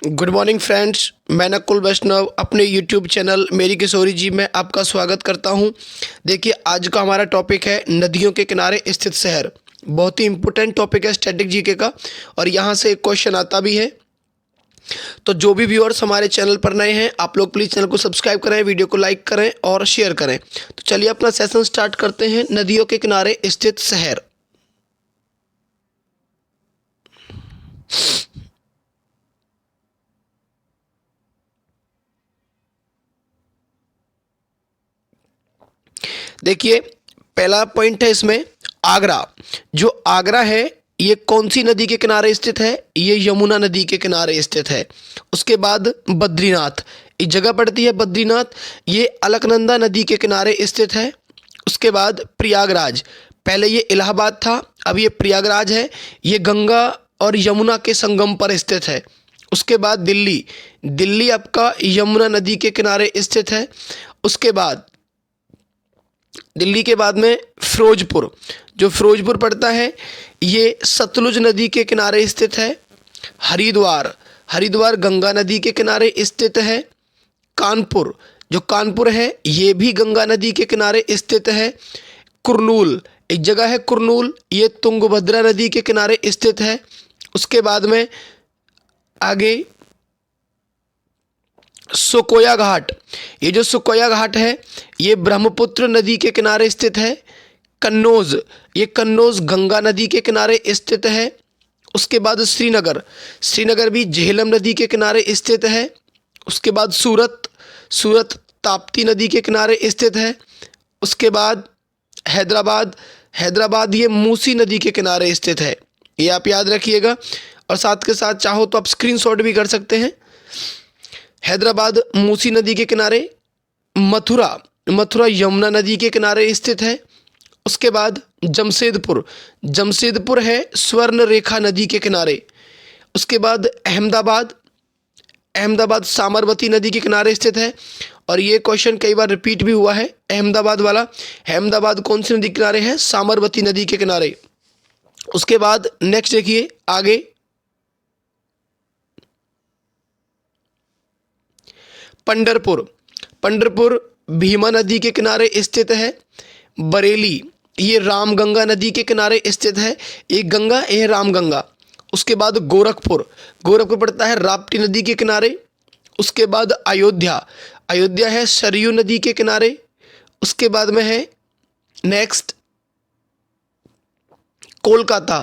Good morning friends, मैं नकुल वैष्णव अपने YouTube channel मेरी किशोरी जी में आपका स्वागत करता हूं। देखिए, आज का हमारा टॉपिक है नदियों के किनारे स्थित शहर। बहुत ही इंपॉर्टेंट टॉपिक है स्टैटिक जीके का, और यहां से एक क्वेश्चन आता भी है। तो जो भी व्यूअर्स हमारे चैनल पर नए हैं, आप लोग प्लीज़ चैनल को सब्सक्राइब करें, वीडियो को लाइक करें और शेयर करें। तो चलिए अपना सेशन स्टार्ट करते हैं। नदियों के किनारे स्थित शहर। देखिए, पहला पॉइंट है इसमें आगरा। जो आगरा है ये कौन सी नदी के किनारे स्थित है? ये यमुना नदी के किनारे स्थित है। उसके बाद बद्रीनाथ, एक जगह पड़ती है बद्रीनाथ, ये अलकनंदा नदी के किनारे स्थित है। उसके बाद प्रयागराज, पहले ये इलाहाबाद था, अब ये प्रयागराज है। ये गंगा और यमुना के संगम पर स्थित है। उसके बाद दिल्ली, दिल्ली आपका यमुना नदी के किनारे स्थित है। उसके बाद दिल्ली के बाद में फिरोजपुर, जो फिरोजपुर पड़ता है ये सतलुज नदी के किनारे स्थित है। हरिद्वार, हरिद्वार गंगा नदी के किनारे स्थित है। कानपुर, जो कानपुर है ये भी गंगा नदी के किनारे स्थित है। कुरनूल, एक जगह है कुरनूल, ये तुंगभद्रा नदी के किनारे स्थित है। उसके बाद में आगे सुकोया घाट, ये जो सुकोया घाट है ये ब्रह्मपुत्र नदी के किनारे स्थित है। कन्नौज, ये कन्नौज गंगा नदी के किनारे स्थित है। उसके बाद श्रीनगर, श्रीनगर भी झेलम नदी के किनारे स्थित है। उसके बाद सूरत, सूरत ताप्ती नदी के किनारे स्थित है। उसके बाद हैदराबाद, हैदराबाद ये मूसी नदी के किनारे स्थित है। ये आप याद रखिएगा, और साथ के साथ चाहो तो आप स्क्रीनशॉट भी कर सकते हैं। हैदराबाद मूसी नदी के किनारे। मथुरा, मथुरा यमुना नदी के किनारे स्थित है। उसके बाद जमशेदपुर, जमशेदपुर है स्वर्ण रेखा नदी के किनारे। उसके बाद अहमदाबाद, अहमदाबाद साबरमती नदी के किनारे स्थित है। और ये क्वेश्चन कई बार रिपीट भी हुआ है अहमदाबाद वाला। अहमदाबाद कौन सी नदी के किनारे है? साबरमती नदी के किनारे। उसके बाद नेक्स्ट देखिए आगे, पंढरपुर, पंढरपुर भीमा नदी के किनारे स्थित है। बरेली, ये रामगंगा नदी के किनारे स्थित है। एक गंगा, यह रामगंगा। उसके बाद गोरखपुर, गोरखपुर पड़ता है राप्ती नदी के किनारे। उसके बाद अयोध्या, अयोध्या है सरयू नदी के किनारे। उसके बाद में है नेक्स्ट कोलकाता,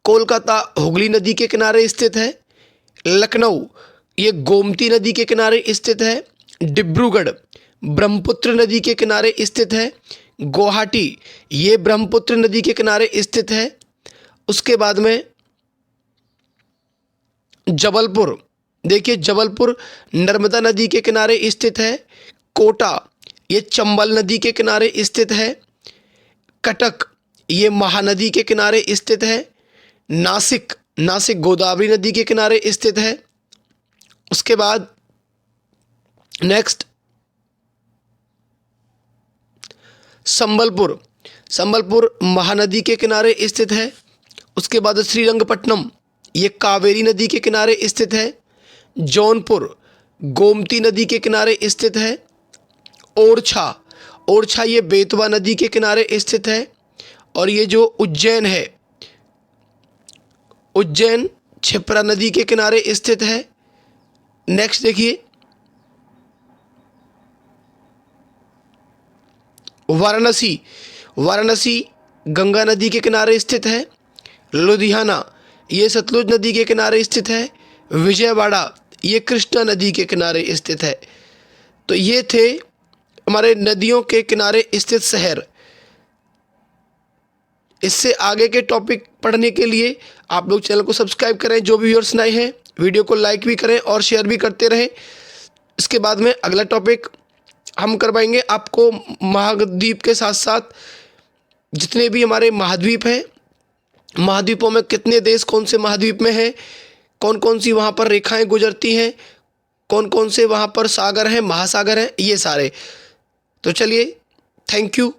कोलकाता हुगली नदी के किनारे स्थित है। लखनऊ, ये गोमती नदी के किनारे स्थित है। डिब्रूगढ़ ब्रह्मपुत्र नदी के किनारे स्थित है। गुवाहाटी, ये ब्रह्मपुत्र नदी के किनारे स्थित है। उसके बाद में जबलपुर, देखिए जबलपुर नर्मदा नदी के किनारे स्थित है। कोटा, ये चंबल नदी के किनारे स्थित है। कटक, ये महानदी के किनारे स्थित है। नासिक, नासिक गोदावरी नदी के किनारे स्थित है। उसके बाद नेक्स्ट संबलपुर, संबलपुर महानदी के किनारे स्थित है। उसके बाद श्रीरंगपट्टनम, ये कावेरी नदी के किनारे स्थित है। जौनपुर गोमती नदी के किनारे स्थित है। ओरछा, ओरछा ये बेतवा नदी के किनारे स्थित है। और ये जो उज्जैन है, उज्जैन क्षिप्रा नदी के किनारे स्थित है। नेक्स्ट देखिए वाराणसी, वाराणसी गंगा नदी के किनारे स्थित है। लुधियाना, ये सतलुज नदी के किनारे स्थित है। विजयवाड़ा, ये कृष्णा नदी के किनारे स्थित है। तो ये थे हमारे नदियों के किनारे स्थित शहर। इससे आगे के टॉपिक पढ़ने के लिए आप लोग चैनल को सब्सक्राइब करें। जो भी व्यूअर्स नए हैं वीडियो को लाइक भी करें और शेयर भी करते रहें। इसके बाद में अगला टॉपिक हम करवाएंगे आपको महाद्वीप के साथ साथ जितने भी हमारे महाद्वीप हैं, महाद्वीपों में कितने देश कौन से महाद्वीप में हैं, कौन कौन सी वहाँ पर रेखाएं गुजरती हैं, कौन कौन से वहाँ पर सागर हैं, महासागर हैं, ये सारे। तो चलिए, थैंक यू।